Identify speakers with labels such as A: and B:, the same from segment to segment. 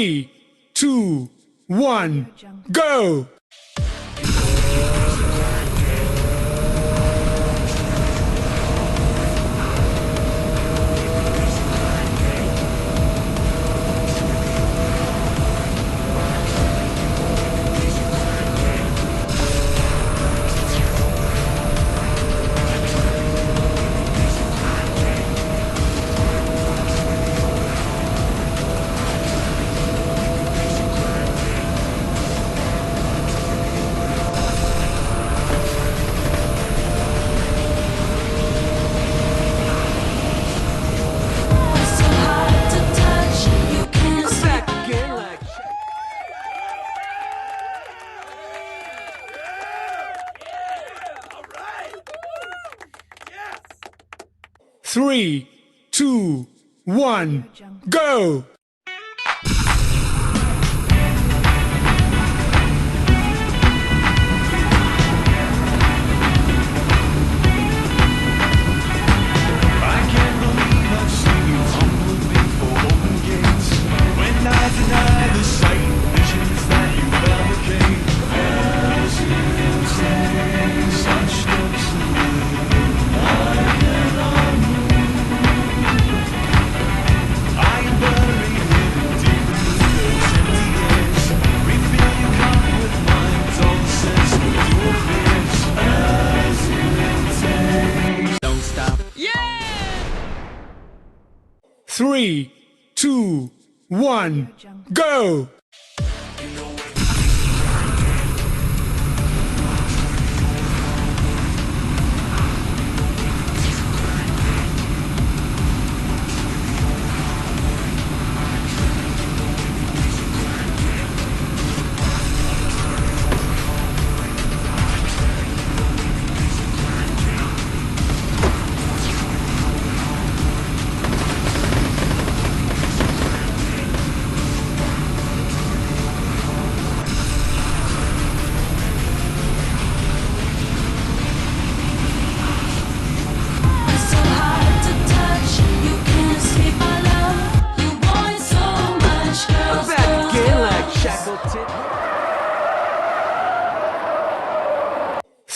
A: 3, 2, 1, go! 3, 2, 1, go! Three, two, one, go!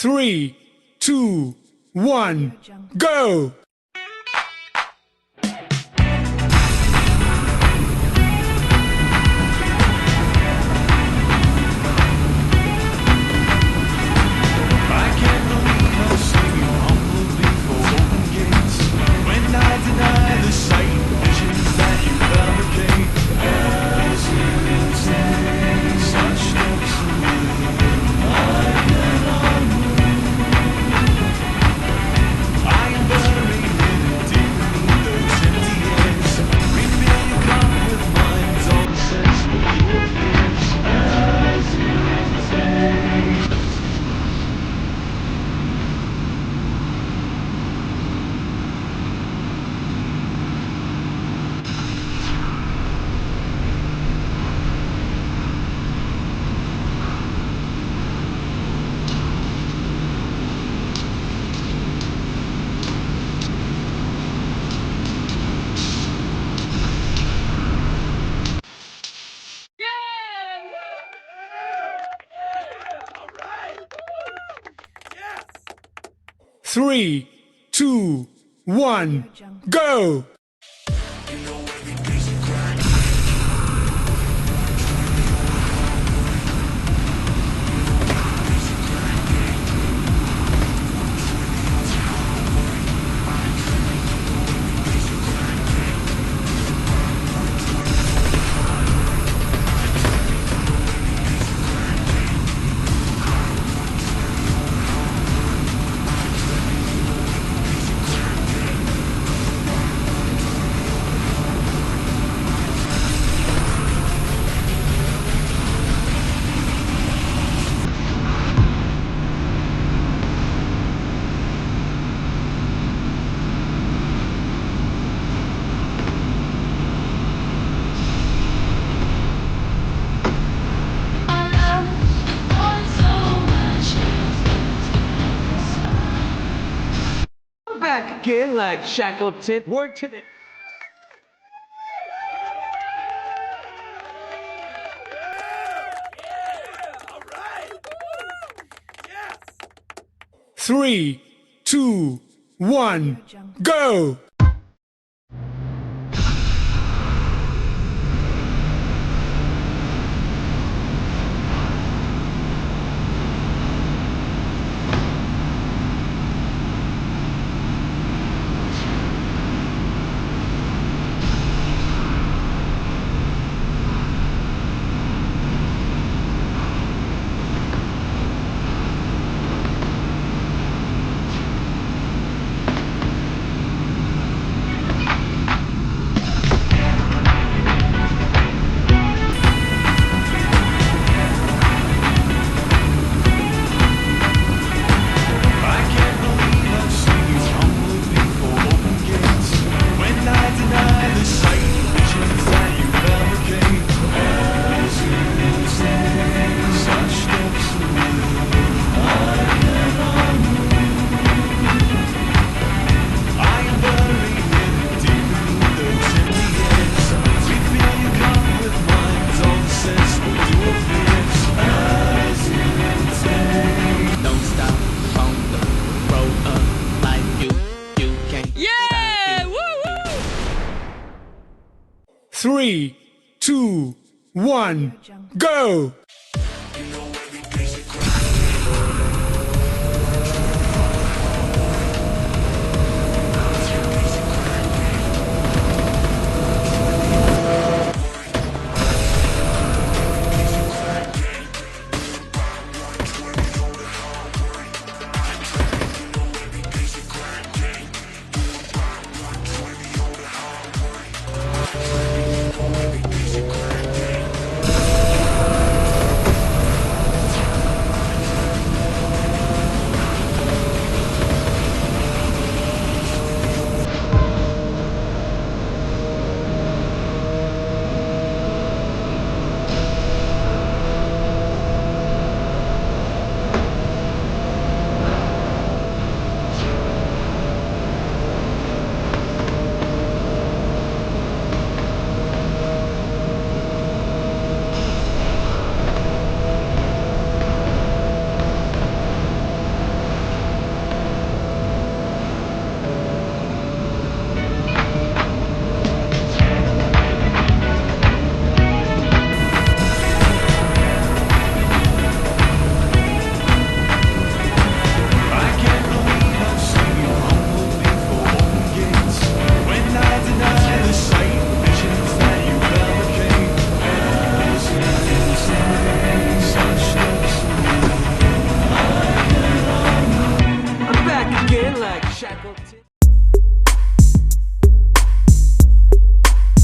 A: 3, 2, 1, go! Three, two, one, go!
B: Back again like Shackleton. Work to the...
A: 3, 2, 1, go!
C: I can't believe I've seen you humble before open gates. When I deny the sight of visions that you fabricate, as you take such steps away, I am buried in deep beneath those empty years. We feel you come with mine, all the sense will do appears. As you take.
D: Don't stop on the road up like you can't
E: Yeah! Woo woo!
A: 3, 2, 1, go!